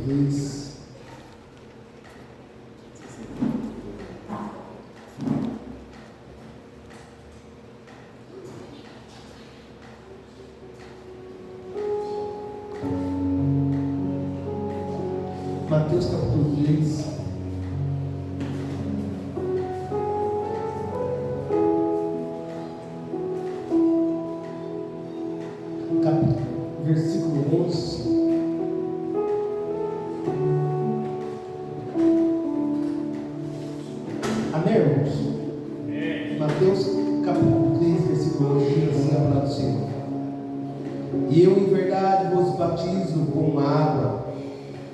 português. Mateus capítulo 3. Versículo 11. Amém, irmãos? Mateus capítulo 3, versículo 11, diz assim a palavra do Senhor: E eu em verdade vos batizo com água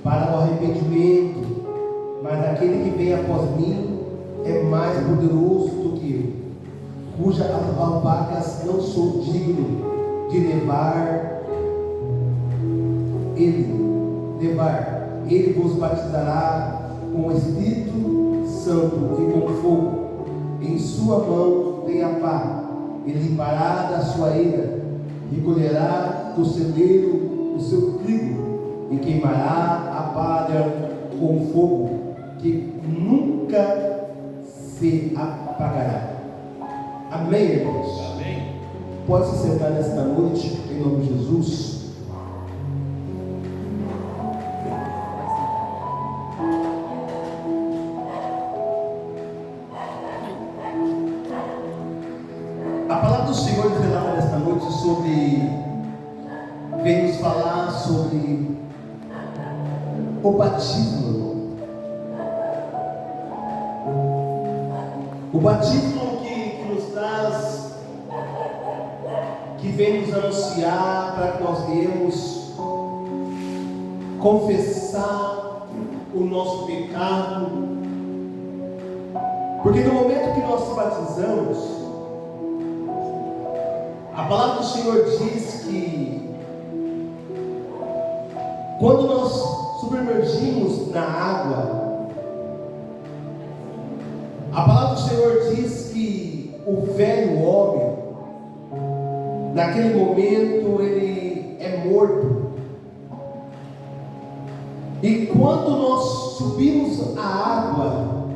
para o arrependimento, mas aquele que vem após mim é mais poderoso do que eu, cujas alpacas não sou digno de levar. Ele vos batizará com o Espírito Santo e com fogo. Em sua mão tem a pá, ele limpará da sua eira, recolherá do celeiro o seu trigo e queimará a palha com fogo, que nunca se apagará. Amém, irmãos? Amém. Pode se sentar nesta noite, em nome de Jesus. Vem nos falar sobre o batismo. O batismo que nos traz, que vem nos anunciar para que nós viemos confessar o nosso pecado. Porque no momento que nós nos batizamos, a palavra do Senhor diz que quando nós submergimos na água, a palavra do Senhor diz que o velho homem, naquele momento, ele é morto. E quando nós subimos a água,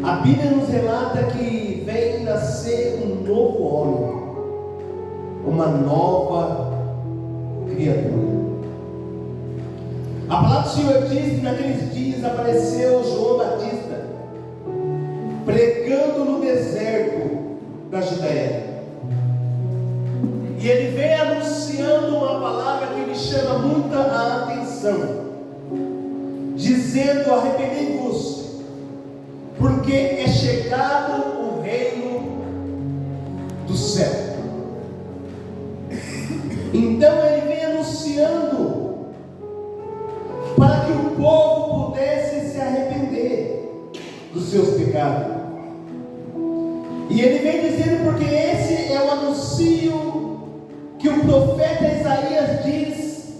a Bíblia nos relata que vem nascer um novo homem, uma nova criatura. A palavra do Senhor diz que naqueles dias apareceu João Batista pregando no deserto da Judéia, e ele vem anunciando uma palavra que me chama muita a atenção, dizendo: arrependei-vos, porque é chegado o reino do céu. Então ele vem anunciando para que o povo pudesse se arrepender dos seus pecados. E ele vem dizendo, porque esse é o anuncio que o profeta Isaías diz,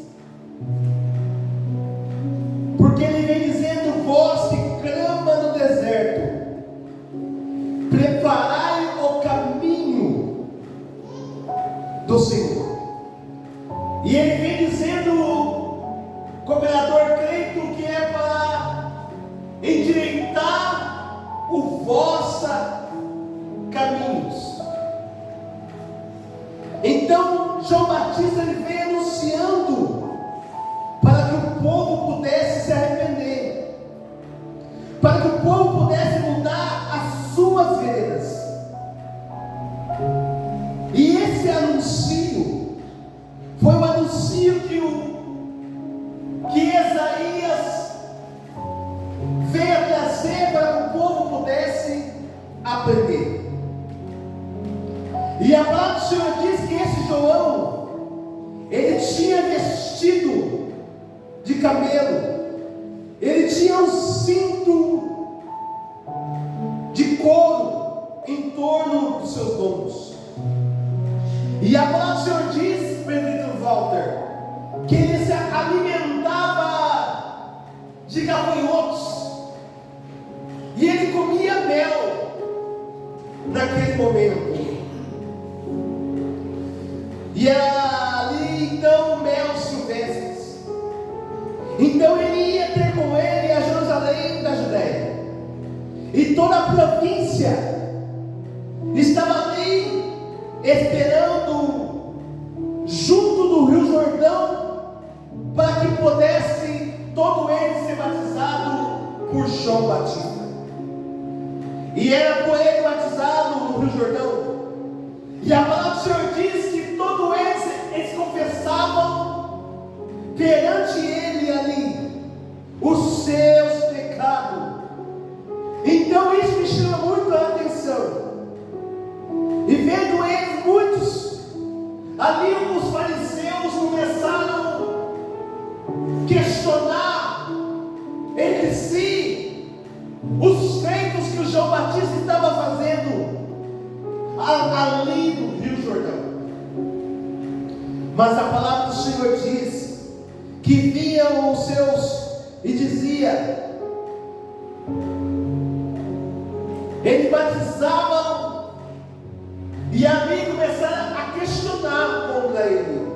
porque ele vem dizendo: vós que clama no deserto, preparai o caminho do Senhor. E ele vem dizendo, como orador creio, que é para endireitar os vossos caminhos. Então João Batista ele vem anunciando para que o povo pudesse se arrepender, para que o povo pudesse mudar as suas veredas. E esse anuncio foi o anuncio que Isaías veio trazer para que o povo pudesse aprender. E a palavra do Senhor diz que esse João, ele tinha vestido de camelo, ele tinha um cinto de couro em torno dos seus lombos. E a palavra do Senhor diz, presbítero Walter, que ele se alimentava de gafanhotos, e ele comia mel naquele momento. E ali então mel silvestres. Então ele ia ter com ele a Jerusalém da Judéia, e toda a província estava ali esperando junto do Rio Jordão, para que pudesse todo ele ser batizado por João Batista. E era por ele batizado no Rio Jordão. E a palavra do Senhor diz que todos eles confessavam perante ele ali os seus pecados. Então isso me chama muito a atenção. E vendo eles, muitos ali, os fariseus começaram a questionar entre si os feitos que o João Batista estava fazendo ali no Rio Jordão. Mas a palavra do Senhor diz que vinham os seus e dizia: eles batizavam, e ali começaram a questionar contra ele.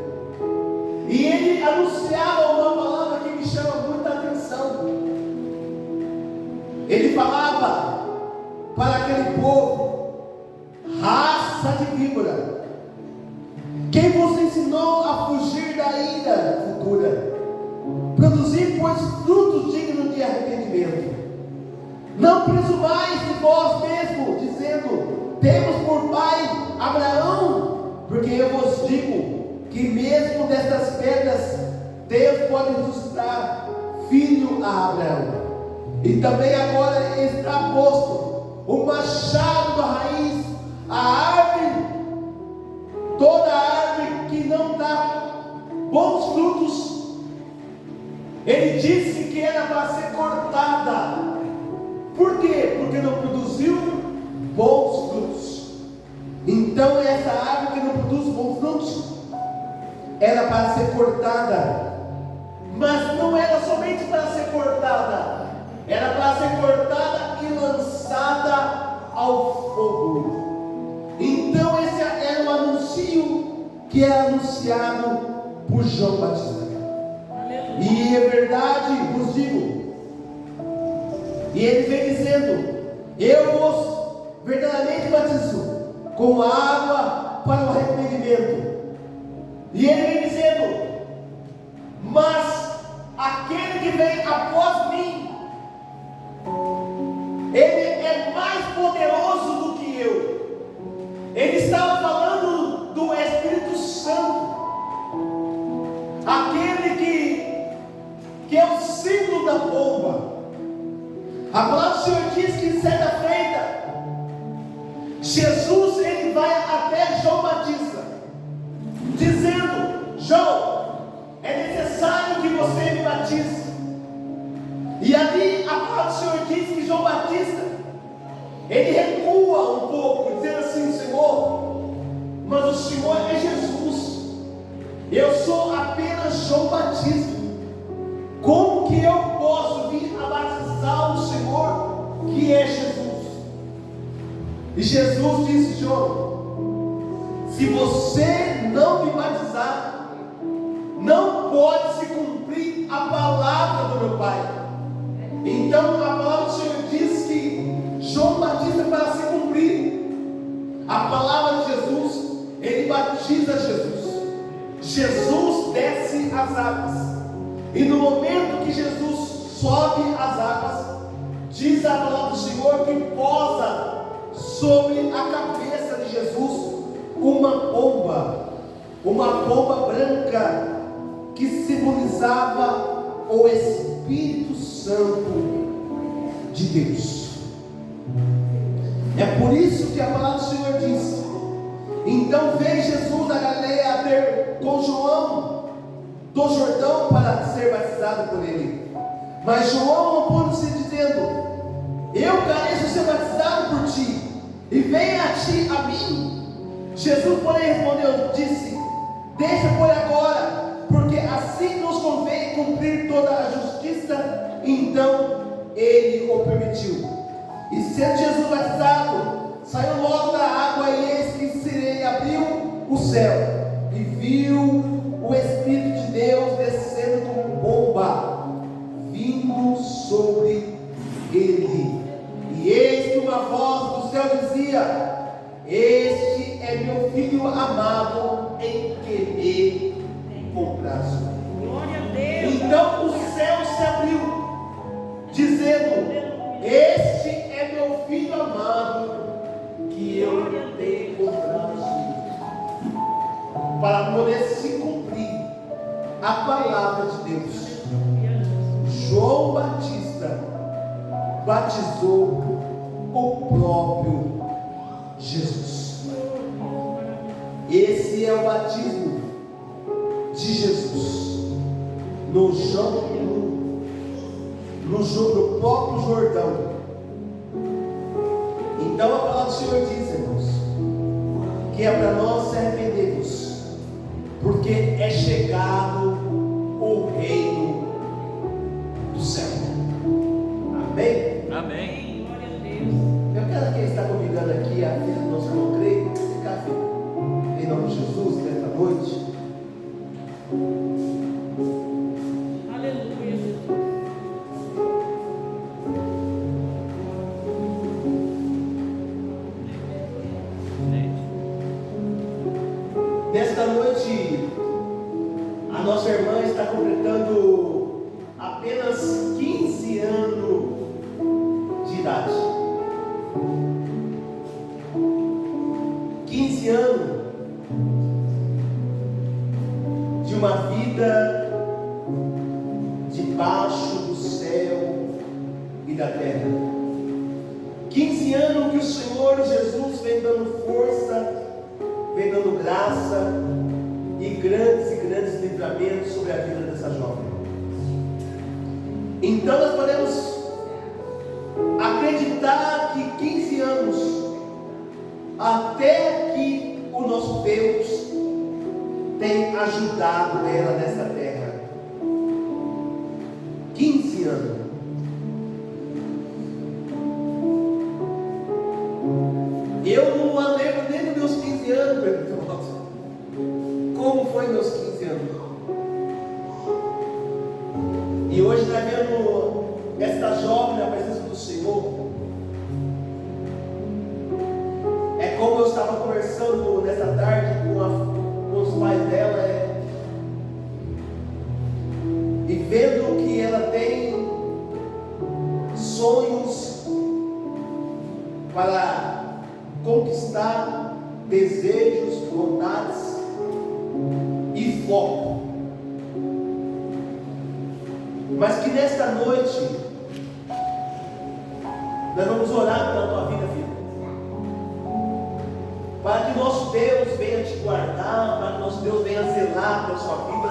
E ele anunciava uma palavra que me chama muita atenção. Ele falava para aquele povo: raça de víbora, quem vos ensinou a fugir da ira futura? Produzir, pois, frutos dignos de arrependimento. Não presumais de vós mesmo, dizendo: temos por pai Abraão, porque eu vos digo que mesmo destas pedras Deus pode suscitar filho a Abraão. E também agora está posto o machado da raiz, a árvore, toda árvore que não dá bons frutos, ele disse que era para ser cortada. Por quê? Porque não produziu bons frutos. Então essa árvore que não produz bons frutos era para ser cortada. Mas não era somente para ser cortada, era para ser cortada e lançada ao fogo. Então esse era o anúncio que é anunciado por João Batista. E é verdade, vos digo, e ele vem dizendo: eu vos verdadeiramente batizo com água para o arrependimento. E ele vem dizendo: mas aquele que vem após mim, ele é mais poderoso do que eu. Ele estava falando do Espírito Santo, aquele que é o símbolo da pomba. A palavra do Senhor diz que certa feita Jesus ele vai até João Batista, dizendo: João, é necessário que você me batize. E ali a palavra do Senhor diz que João Batista ele recua um pouco, dizendo assim: Senhor, mas o Senhor é Jesus, eu sou apenas João Batista. Como que eu posso vir a batizar o Senhor, que é Jesus? E Jesus disse: João, se você não me batizar, não pode se cumprir a palavra do meu Pai. Então a palavra do Senhor diz que João Batista, para se cumprir a palavra de Jesus, ele batiza Jesus. Jesus desce as águas. E no momento que Jesus sobe as águas, diz a palavra do Senhor que posa sobre a cabeça de Jesus uma pomba branca, que simbolizava o Espírito Santo de Deus. É por isso que a palavra do Senhor diz: então veio Jesus da Galileia a ter com João do Jordão para ser batizado por ele. Mas João opondo-se, dizendo: eu careço ser batizado por ti, e venha a ti a mim. Jesus, porém, respondeu, disse: deixa por agora, porque assim nos convém cumprir toda a justiça. Então ele o permitiu. E sendo Jesus batizado, saiu logo da água, e eis que se abriu o céu, e viu o Espírito de Deus descendo como pomba dizia: este é meu filho amado, em que me comprazo. Glória a Deus. Então o céu se abriu, dizendo: este é meu filho amado, que eu tenho comprazo. Para poder se cumprir a palavra de Deus, João Batista batizou o próprio Jesus. Esse é o batismo de Jesus no próprio Jordão. Então a palavra do Senhor diz, irmãos, que é para nós se arrependermos, porque é chegado o reino do céu. Amém? Amém. Glória a Deus. Eu quero quem está convidando aqui a filha do nosso irmão Creio, ficar em nome de Jesus nesta noite. Aleluia, Jesus. Nesta noite, a nossa irmã está completando apenas 15 anos de idade. 15 anos de uma vida debaixo do céu e da terra. 15 anos que o Senhor Jesus vem dando força, vem dando graça e grandes livramentos sobre a vida dessa jovem. Então nós podemos acreditar que 15 anos, até que o nosso Deus tem ajudado ela nessa terra. 15 anos. Eu não a lembro nem dos meus 15 anos, meu irmão. Como foi meus 15 anos? E hoje nós vemos esta jovem na presença do Senhor. É como eu estava conversando nessa tarde com os pais dela, e vendo que ela tem sonhos para conquistar, desejos, vontades e foco. Mas que nesta noite nós vamos orar pela tua vida, filho, para que nosso Deus venha te guardar, para que nosso Deus venha zelar pela sua vida,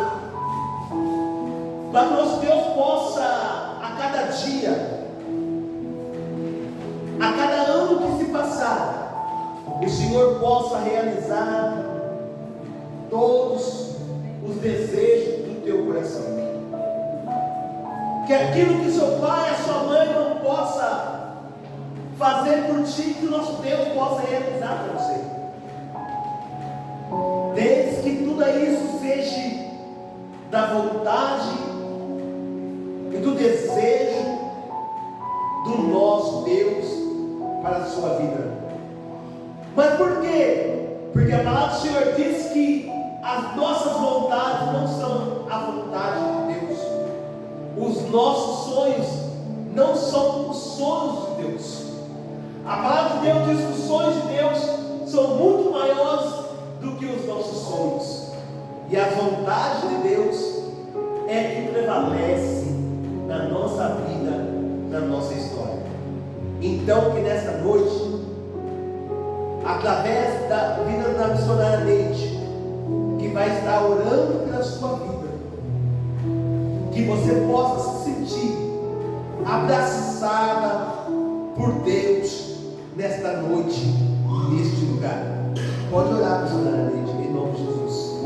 para que nosso Deus possa a cada dia, a cada ano que se passar, o Senhor possa realizar todos os desejos do teu coração. Que aquilo que seu pai, a sua mãe não possa fazer por ti, que o nosso Deus possa realizar para você. Desde que tudo isso seja da vontade e do desejo do nosso Deus para a sua vida. Mas por quê? Porque a palavra do Senhor diz que as nossas vontades não são a vontade de Deus. Os nossos sonhos não são os sonhos de Deus. A palavra de Deus diz que os sonhos de Deus são muito maiores do que os nossos sonhos. E a vontade de Deus é que prevalece na nossa vida, na nossa história. Então que nessa noite, através da vida da missionária Neide, que vai estar orando pela sua vida, que você possa se sentir abraçada por Deus nesta noite, neste lugar. Pode orar, missionária Neide, em nome de Jesus.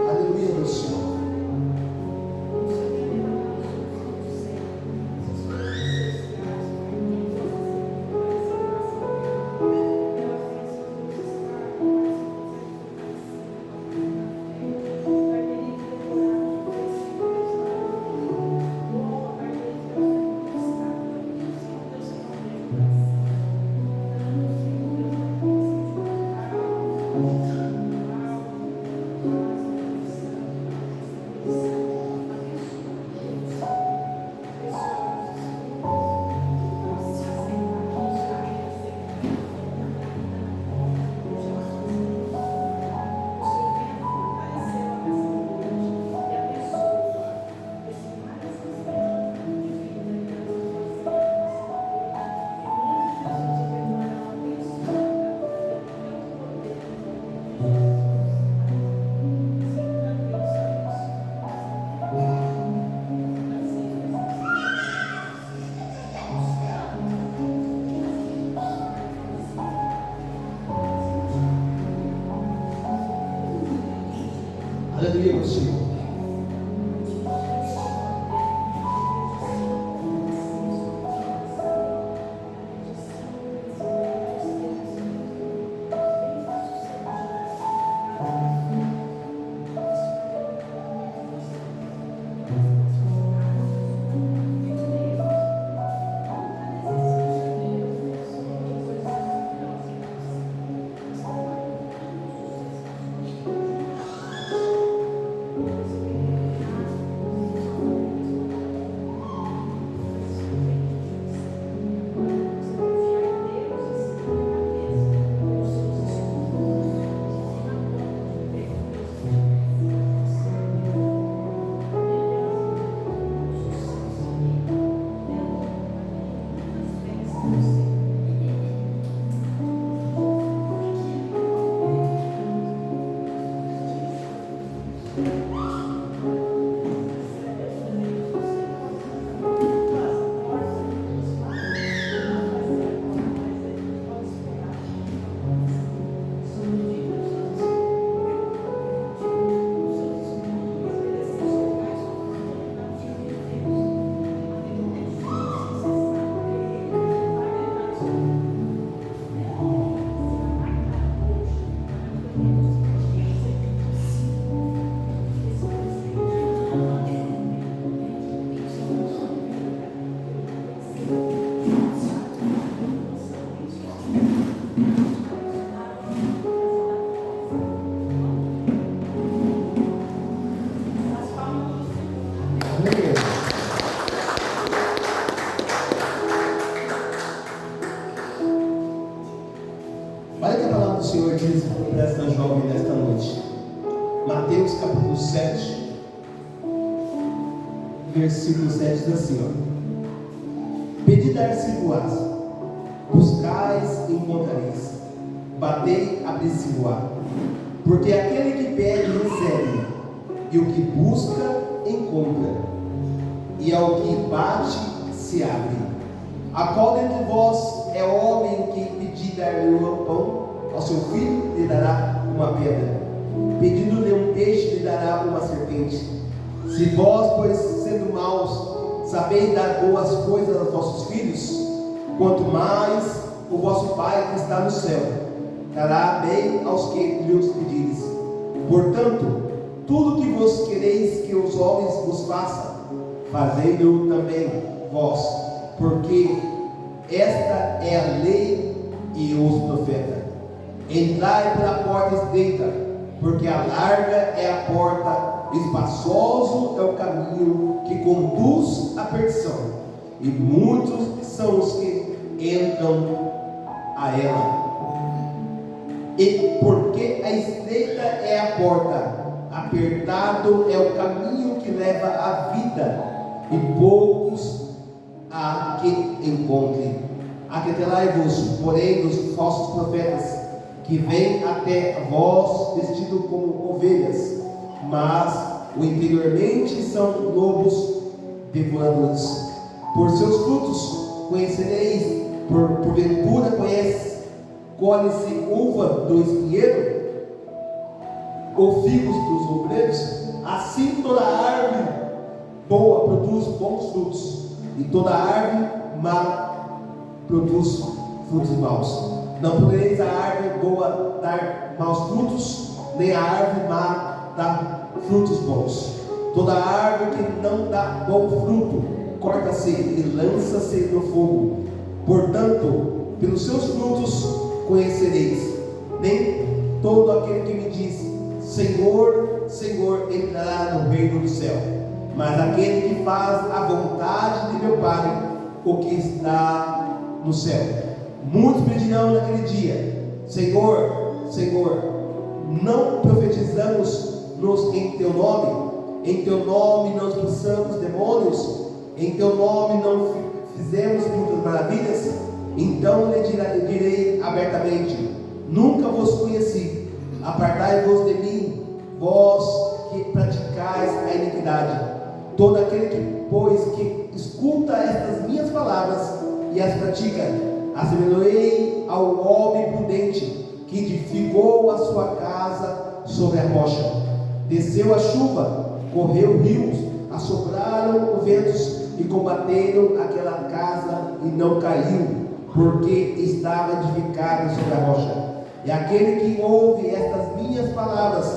Aleluia, meu Senhor. Aleluia, meu Senhor. Olha o que a palavra do Senhor diz para esta jovem nesta noite. Mateus capítulo 7, versículo 7 diz assim, ó: Pedi dar-se-vos-ás, buscais e encontrareis, batei, abri-se-vos-á. Porque aquele que pede, recebe, e o que busca, encontra, e ao que bate, se abre. A qual dentre vós é homem que pedir dar-lhe um pão ao seu filho, lhe dará uma pedra? Pedindo-lhe um peixe, lhe dará uma serpente? Se vós, pois, sendo maus, sabeis dar boas coisas aos vossos filhos, quanto mais o vosso Pai que está no céu dará bem aos que lhe pedires. Portanto, tudo que vos quereis que os homens vos façam, fazei-o também vós, porque esta é a lei e os profetas. Entrai pela porta estreita, porque a larga é a porta, espaçoso é o caminho que conduz à perdição, e muitos são os que entram a ela. E porque a estreita é a porta, apertado é o caminho que leva à vida, e poucos há que encontrem. Aquietai-vos, porém, dos falsos profetas, que vêm até vós vestidos como ovelhas, mas interiormente são lobos devoradores. Por seus frutos conhecereis. Porventura conhece, colhe-se uva do espinheiro, ou figos dos obreiros? Assim toda árvore boa produz bons frutos, e toda árvore má produz frutos maus. Não podereis a árvore boa dar maus frutos, nem a árvore má dar frutos bons. Toda árvore que não dá bom fruto, corta-se e lança-se no fogo. Portanto, pelos seus frutos conhecereis. Nem todo aquele que me diz Senhor, Senhor, entrará no reino do céu, mas aquele que faz a vontade de meu Pai, o que está no céu. Muitos me dirão naquele dia: Senhor, Senhor, não profetizamos-nos em teu nome? Em teu nome não expulsamos demônios? Em teu nome não fizemos muitas maravilhas? Então lhe direi abertamente: nunca vos conheci. Apartai Apartai-vos de mim, vós que praticais a iniquidade. Todo aquele que, pois, que escuta estas minhas palavras e as pratica, assemelhei ao homem prudente que edificou a sua casa sobre a rocha. Desceu a chuva, correu rios, assopraram os ventos e combateram aquela casa e não caiu, porque estava edificada sobre a rocha. E aquele que ouve estas minhas palavras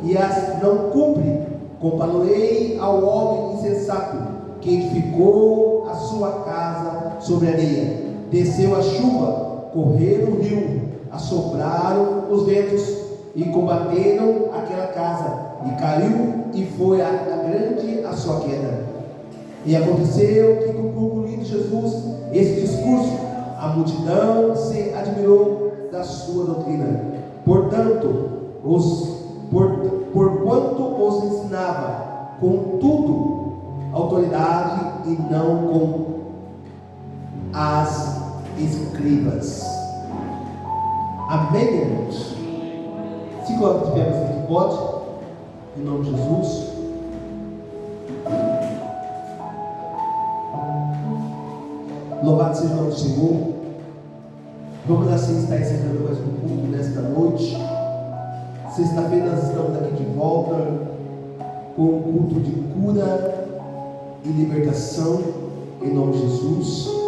e as não cumpre, comparei ao homem insensato que edificou a sua casa sobre a areia. Desceu a chuva, correram o rio, assopraram os ventos e combateram aquela casa, e caiu, e foi grande a sua queda. E aconteceu que, concluindo Jesus esse discurso, a multidão se admirou da sua doutrina. Portanto, porquanto os ensinava com tudo autoridade e não com as escribas. Amém, irmãos? Se coloca de pé, você que pode, em nome de Jesus. Louvado seja o nome do Senhor. Vamos assim estar encerrando mais um culto nesta noite. Sexta-feira nós estamos aqui de volta com um culto de cura e libertação, em nome de Jesus.